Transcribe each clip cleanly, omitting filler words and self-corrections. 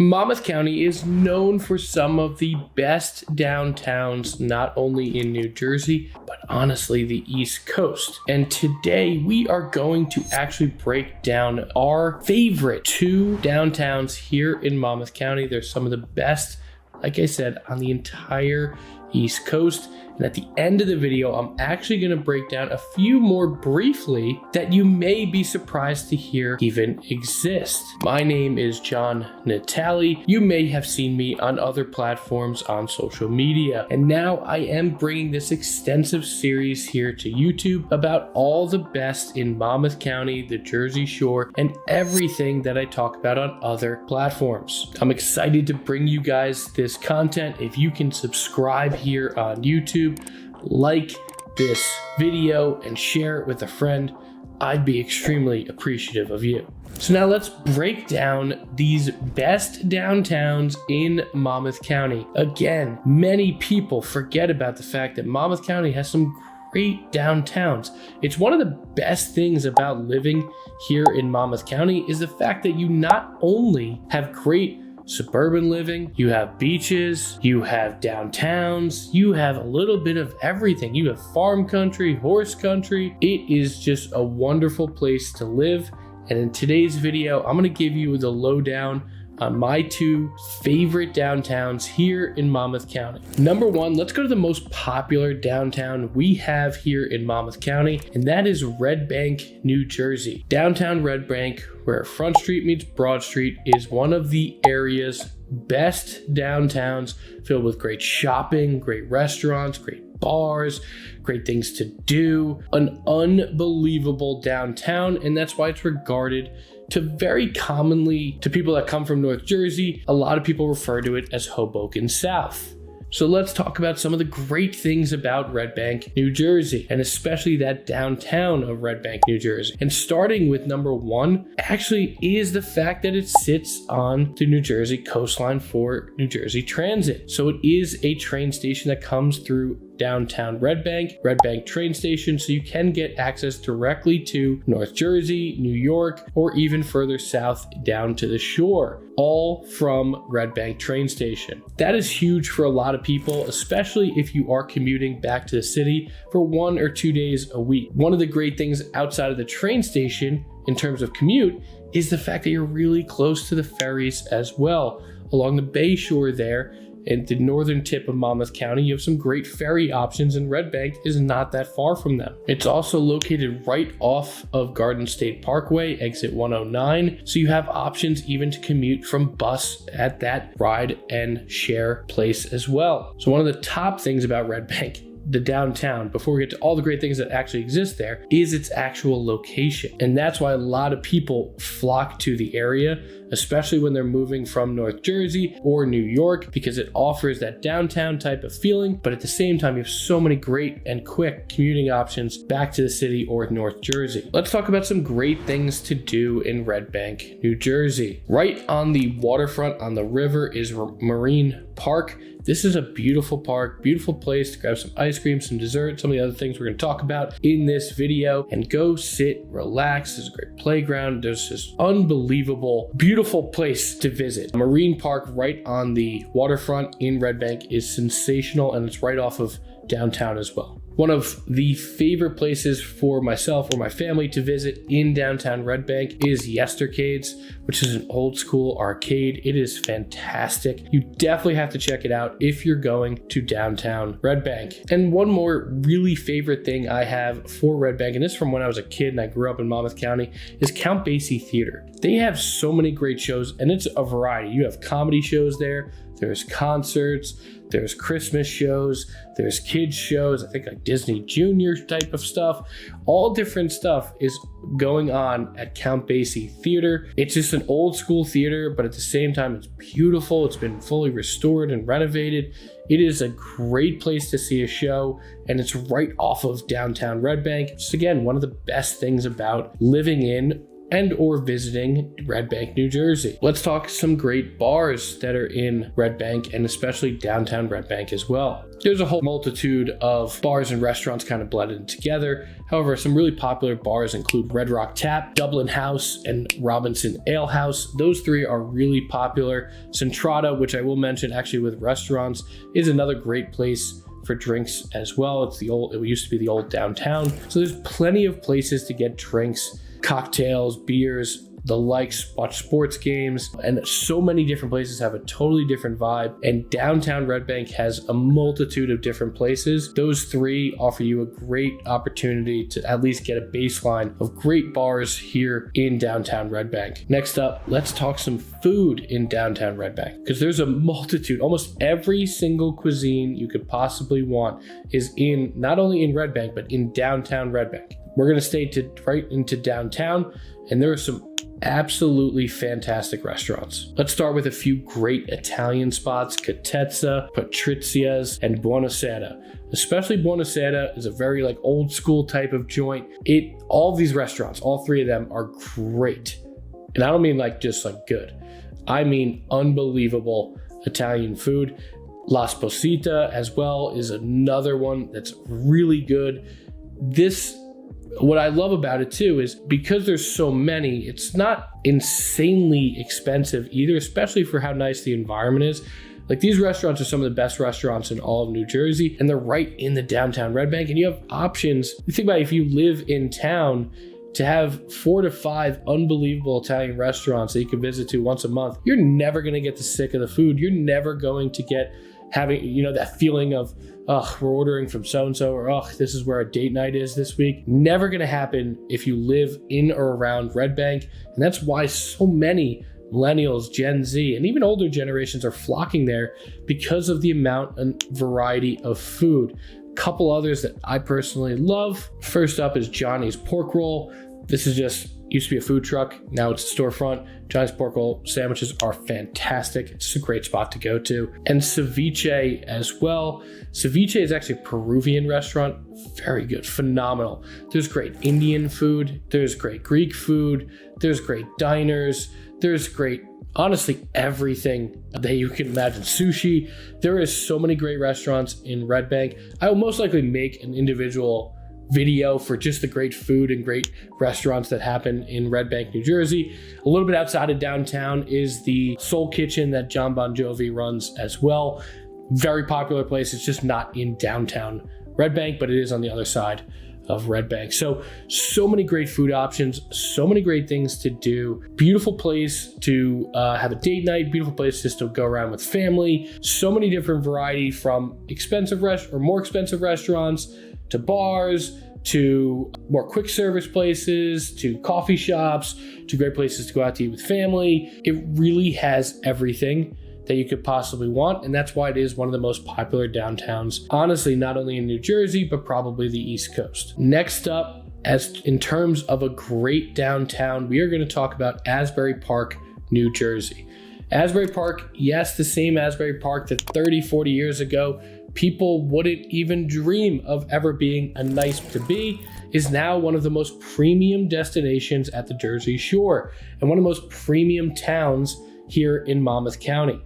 Monmouth County is known for some of the best downtowns, not only in New Jersey, but honestly the East Coast. And today we are going to actually break down our favorite 2 downtowns here in Monmouth County. They're some of the best, like I said, on the entire East Coast. And at the end of the video, I'm actually going to break down a few more briefly that you may be surprised to hear even exist. My name is John Natali. You may have seen me on other platforms on social media. And now I am bringing this extensive series here to YouTube about all the best in Monmouth County, the Jersey Shore, and everything that I talk about on other platforms. I'm excited to bring you guys this content. If you can subscribe here on YouTube, like this video and share it with a friend, I'd be extremely appreciative of you. So now let's break down these best downtowns in Monmouth County. Again, many people forget about the fact that Monmouth County has some great downtowns. It's one of the best things about living here in Monmouth County is the fact that you not only have great suburban living, you have beaches, you have downtowns, you have a little bit of everything. You have farm country, horse country. It is just a wonderful place to live. And in today's video, I'm going to give you the lowdown on my 2 favorite downtowns here in Monmouth County. Number 1, let's go to the most popular downtown we have here in Monmouth County, and that is Red Bank, New Jersey. Downtown Red Bank, where Front Street meets Broad Street, is one of the area's best downtowns, filled with great shopping, great restaurants, great bars, great things to do, an unbelievable downtown, and that's why it's regarded to very commonly, to people that come from North Jersey, a lot of people refer to it as Hoboken South. So let's talk about some of the great things about Red Bank, New Jersey, and especially that downtown of Red Bank, New Jersey. And starting with number 1 actually is the fact that it sits on the New Jersey coastline for New Jersey Transit. So it is a train station that comes through downtown Red Bank train station, so you can get access directly to North Jersey, New York, or even further south down to the shore, all from Red Bank train station. That is huge for a lot of people, especially if you are commuting back to the city for 1 or 2 days a week. One of the great things outside of the train station in terms of commute is the fact that you're really close to the ferries as well. Along the Bay Shore there, in the northern tip of Monmouth County, you have some great ferry options, and Red Bank is not that far from them. It's also located right off of Garden State Parkway, exit 109, so you have options even to commute from bus at that ride and share place as well. So one of the top things about Red Bank, the downtown, before we get to all the great things that actually exist there, is its actual location. And that's why a lot of people flock to the area, especially when they're moving from North Jersey or New York, because it offers that downtown type of feeling, but at the same time, you have so many great and quick commuting options back to the city or North Jersey. Let's talk about some great things to do in Red Bank, New Jersey. Right on the waterfront on the river is Marine Park. This is a beautiful park, beautiful place to grab some ice cream, some dessert, some of the other things we're going to talk about in this video, and go sit, relax. There's a great playground. There's this unbelievable, beautiful place to visit. Marine Park right on the waterfront in Red Bank is sensational, and it's right off of downtown as well. One of the favorite places for myself or my family to visit in downtown Red Bank is Yestercades, which is an old school arcade. It is fantastic. You definitely have to check it out if you're going to downtown Red Bank. And one more really favorite thing I have for Red Bank, and this is from when I was a kid and I grew up in Monmouth County, is Count Basie Theater. They have so many great shows, and it's a variety. You have comedy shows there, there's concerts, there's Christmas shows, there's kids shows, I think like Disney Junior type of stuff. All different stuff is going on at Count Basie Theater. It's just an old school theater, but at the same time, it's beautiful. It's been fully restored and renovated. It is a great place to see a show, and it's right off of downtown Red Bank. Just again, one of the best things about living in and or visiting Red Bank, New Jersey. Let's talk some great bars that are in Red Bank and especially downtown Red Bank as well. There's a whole multitude of bars and restaurants kind of blended together. However, some really popular bars include Red Rock Tap, Dublin House, and Robinson Ale House. Those three are really popular. Centrata, which I will mention actually with restaurants, is another great place for drinks as well. It used to be the old downtown. So there's plenty of places to get drinks, cocktails, beers, the likes, watch sports games, and so many different places have a totally different vibe. And downtown Red Bank has a multitude of different places. Those three offer you a great opportunity to at least get a baseline of great bars here in downtown Red Bank. Next up, let's talk some food in downtown Red Bank, because there's a multitude. Almost every single cuisine you could possibly want is in, not only in Red Bank, but in downtown Red Bank. We're going to stay right into downtown, and there are some absolutely fantastic restaurants. Let's start with a few great Italian spots: Catezza, Patrizia's, and Buonasera. Especially Buonasera is a very old school type of joint. All of these restaurants, all three of them are great. And I don't mean just good. I mean unbelievable Italian food. La Sposita as well is another one that's really good. What I love about it too is because there's so many, it's not insanely expensive either, especially for how nice the environment is. These restaurants are some of the best restaurants in all of New Jersey, and they're right in the downtown Red Bank. And you have options. You think about if you live in town, to have 4 to 5 unbelievable Italian restaurants that you can visit to once a month, you're never going to get sick of the food. You're never going to get having, that feeling of, we're ordering from so-and-so, or this is where our date night is this week. Never going to happen if you live in or around Red Bank. And that's why so many millennials, Gen Z, and even older generations are flocking there because of the amount and variety of food. A couple others that I personally love. First up is Johnny's Pork Roll. This is used to be a food truck, now it's a storefront. Johnny's Pork Roll sandwiches are fantastic. It's a great spot to go to. And Ceviche as well. Ceviche is actually a Peruvian restaurant. Very good, phenomenal. There's great Indian food. There's great Greek food. There's great diners. There's great, honestly, everything that you can imagine. Sushi. There is so many great restaurants in Red Bank. I will most likely make an individual video for just the great food and great restaurants that happen in Red Bank, New Jersey. A little bit outside of downtown is the Soul Kitchen that John Bon Jovi runs as well. Very popular place. It's just not in downtown Red Bank, but it is on the other side of Red Bank. So many great food options, so many great things to do. Beautiful place to have a date night, beautiful place just to go around with family. So many different variety, from more expensive restaurants to bars, to more quick service places, to coffee shops, to great places to go out to eat with family. It really has everything that you could possibly want, and that's why it is one of the most popular downtowns, honestly, not only in New Jersey, but probably the East Coast. Next up, as in terms of a great downtown, we are going to talk about Asbury Park, New Jersey. Asbury Park, yes, the same Asbury Park that 30, 40 years ago people wouldn't even dream of ever being a nice to be, is now one of the most premium destinations at the Jersey Shore and one of the most premium towns here in Monmouth County.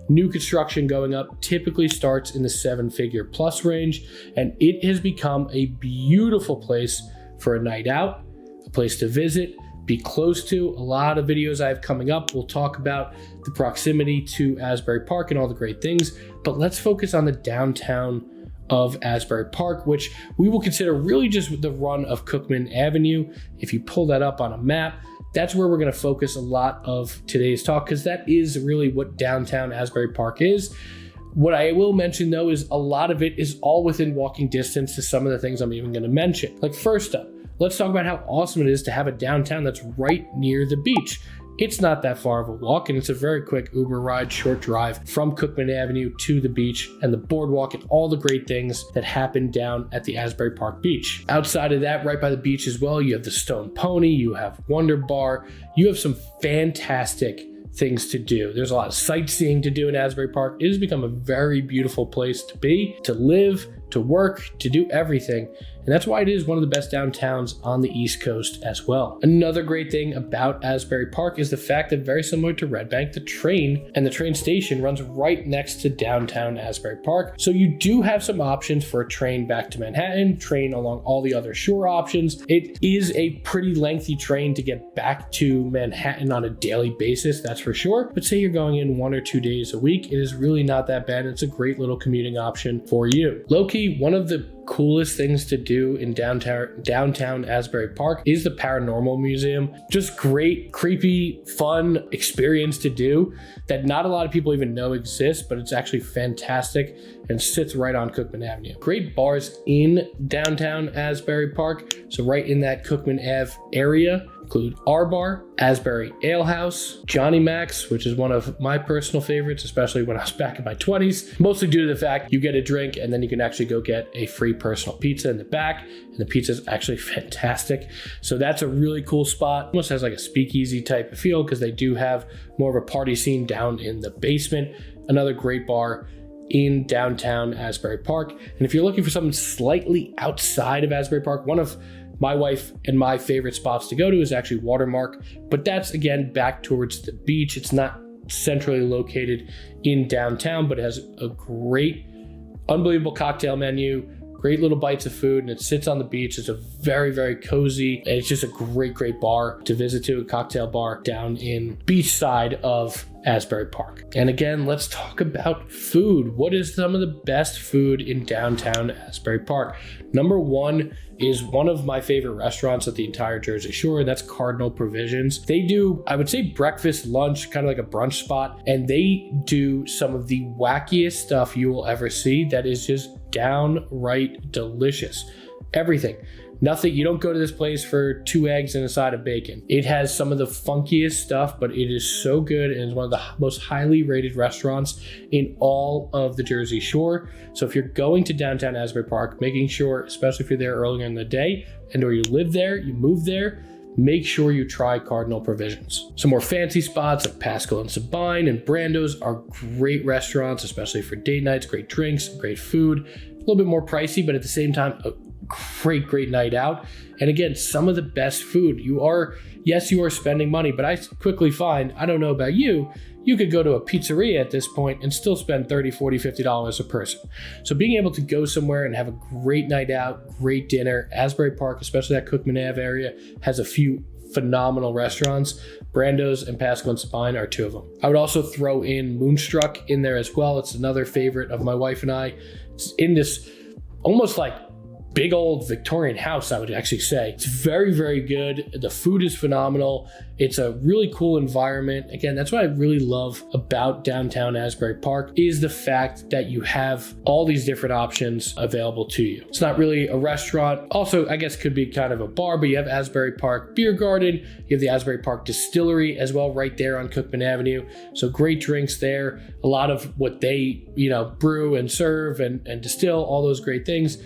New construction going up typically starts in the 7-figure plus range, and it has become a beautiful place for a night out, a place to visit, be close to. A lot of videos I have coming up will talk about the proximity to Asbury Park and all the great things, but let's focus on the downtown of Asbury Park, which we will consider really just the run of Cookman Avenue. If you pull that up on a map, that's where we're going to focus a lot of today's talk, because that is really what downtown Asbury Park is. What I will mention though is a lot of it is all within walking distance to some of the things I'm even going to mention. Like, first up, let's talk about how awesome it is to have a downtown that's right near the beach. It's not that far of a walk, and it's a very quick Uber ride, short drive from Cookman Avenue to the beach and the boardwalk and all the great things that happen down at the Asbury Park beach. Outside of that, right by the beach as well, you have the Stone Pony, you have Wonder Bar, you have some fantastic things to do. There's a lot of sightseeing to do in Asbury Park. It has become a very beautiful place to be, to live, to work, to do everything. And that's why it is one of the best downtowns on the East Coast as well. Another great thing about Asbury Park is the fact that, very similar to Red Bank, the train and the train station runs right next to downtown Asbury Park. So you do have some options for a train back to Manhattan, train along all the other shore options. It is a pretty lengthy train to get back to Manhattan on a daily basis, that's for sure. But say you're going in 1 or 2 days a week, it is really not that bad. It's a great little commuting option for you. Low-key, one of the coolest things to do in downtown Asbury Park is the Paranormal Museum. Just great, creepy, fun experience to do that not a lot of people even know exists, but it's actually fantastic and sits right on Cookman Avenue. Great bars in downtown Asbury Park. So right in that Cookman Ave area include our bar, Asbury Ale House, Johnny Mac's, which is one of my personal favorites, especially when I was back in my 20s, mostly due to the fact you get a drink and then you can actually go get a free personal pizza in the back, and the pizza is actually fantastic. So that's a really cool spot. Almost has like a speakeasy type of feel because they do have more of a party scene down in the basement. Another great bar in downtown Asbury Park. And if you're looking for something slightly outside of Asbury Park, one of my wife and my favorite spots to go to is actually Watermark, but that's again back towards the beach. It's not centrally located in downtown, but it has a great, unbelievable cocktail menu, great little bites of food, and it sits on the beach. It's a very, very cozy, and it's just a great, great bar to visit to, a cocktail bar down in beach side of Asbury Park. And again, let's talk about food. What is some of the best food in downtown Asbury Park? Number one is one of my favorite restaurants at the entire Jersey Shore, and that's Cardinal Provisions. They do, I would say, breakfast, lunch, kind of like a brunch spot, and they do some of the wackiest stuff you will ever see that is just downright delicious. Everything. Nothing, you don't go to this place for 2 eggs and a side of bacon. It has some of the funkiest stuff, but it is so good and is one of the most highly rated restaurants in all of the Jersey Shore. So if you're going to downtown Asbury Park, making sure, especially if you're there earlier in the day and or you live there, you move there, make sure you try Cardinal Provisions. Some more fancy spots like Pascal and Sabine and Brando's are great restaurants, especially for date nights, great drinks, great food, a little bit more pricey, but at the same time, a great night out. And again, some of the best food. You are spending money, but I quickly find, I don't know about you, you could go to a pizzeria at this point and still spend $30, $40, $50 a person. So being able to go somewhere and have a great night out, great dinner. Asbury Park, especially that Cookman Ave area, has a few phenomenal restaurants. Brando's and Pascal and Sabine are 2 of them. I would also throw in Moonstruck in there as well. It's another favorite of my wife and I. It's in this almost like big old Victorian house, I would actually say. It's very, very good. The food is phenomenal. It's a really cool environment. Again, that's what I really love about downtown Asbury Park is the fact that you have all these different options available to you. It's not really a restaurant. Also, I guess could be kind of a bar, but you have Asbury Park Beer Garden. You have the Asbury Park Distillery as well right there on Cookman Avenue. So great drinks there. A lot of what they, brew and serve and distill, all those great things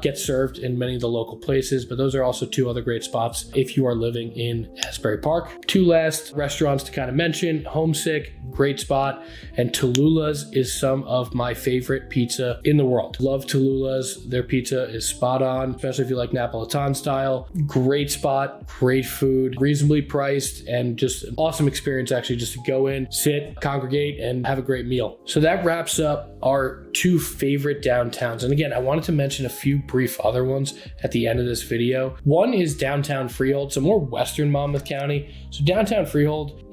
get served in many of the local places, but those are also 2 other great spots if you are living in Asbury Park. 2 last restaurants to kind of mention: Homesick, great spot, and Tallulah's is some of my favorite pizza in the world. Love Tallulah's. Their pizza is spot on, especially if you like Napolitan style. Great spot, great food, reasonably priced, and just an awesome experience actually just to go in, sit, congregate, and have a great meal. So that wraps up our 2 favorite downtowns. And again, I wanted to mention a few brief other ones at the end of this video. One is downtown Freehold, so more western Monmouth County. So downtown Freehold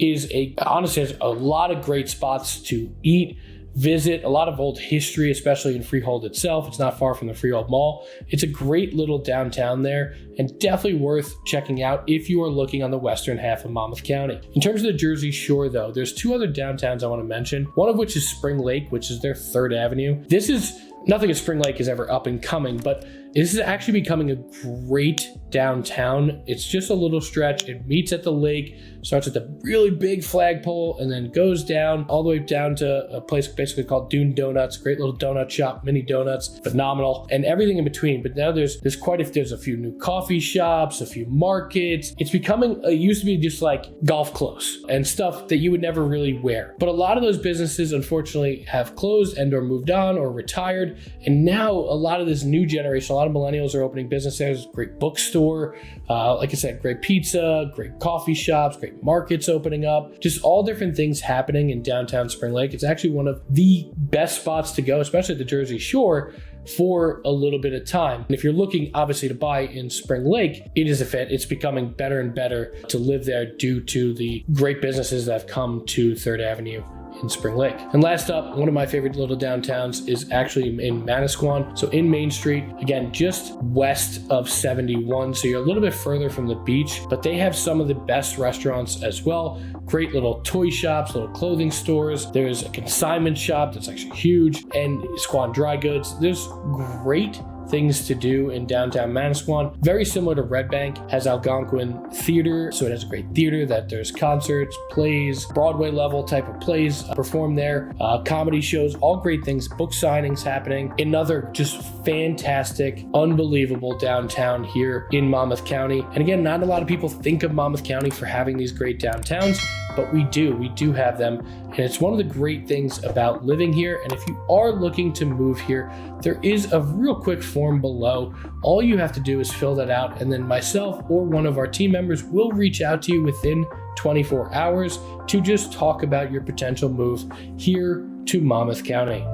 honestly has a lot of great spots to eat, visit, a lot of old history, especially in Freehold itself. It's not far from the Freehold Mall. It's a great little downtown there and definitely worth checking out if you are looking on the western half of Monmouth County. In terms of the Jersey Shore though, there's 2 other downtowns I want to mention, one of which is Spring Lake, which is their 3rd Avenue. Nothing at Spring Lake is ever up and coming, but This is actually becoming a great downtown. It's just a little stretch. It meets at the lake, starts at the really big flagpole, and then goes down all the way down to a place basically called Dune Donuts. Great little donut shop, mini donuts, phenomenal, and everything in between. But now there's a few new coffee shops, a few markets. It's becoming, it used to be just like golf clothes and stuff that you would never really wear. But a lot of those businesses unfortunately have closed and or moved on or retired. And now a lot of this new generation, a lot of millennials are opening businesses. There's a great bookstore, like I said, great pizza, great coffee shops, great markets opening up, just all different things happening in downtown Spring Lake. It's actually one of the best spots to go, especially at the Jersey Shore, for a little bit of time. And if you're looking obviously to buy in Spring Lake, it is a fit. It's becoming better and better to live there due to the great businesses that have come to 3rd Avenue in Spring Lake. And last up, one of my favorite little downtowns is actually in Manasquan. So in Main Street, again, just west of 71. So you're a little bit further from the beach, but they have some of the best restaurants as well. Great little toy shops, little clothing stores. There's a consignment shop that's actually huge, and Squan Dry Goods. There's great things to do in downtown Manasquan. Very similar to Red Bank, has Algonquin Theater, so it has a great theater that there's concerts, plays, Broadway level type of plays performed there, comedy shows, all great things, book signings happening. Another just fantastic, unbelievable downtown here in Monmouth County. And again, not a lot of people think of Monmouth County for having these great downtowns, but we do have them. And it's one of the great things about living here. And if you are looking to move here, there is a real quick form below. All you have to do is fill that out, and then myself or one of our team members will reach out to you within 24 hours to just talk about your potential move here to Monmouth County.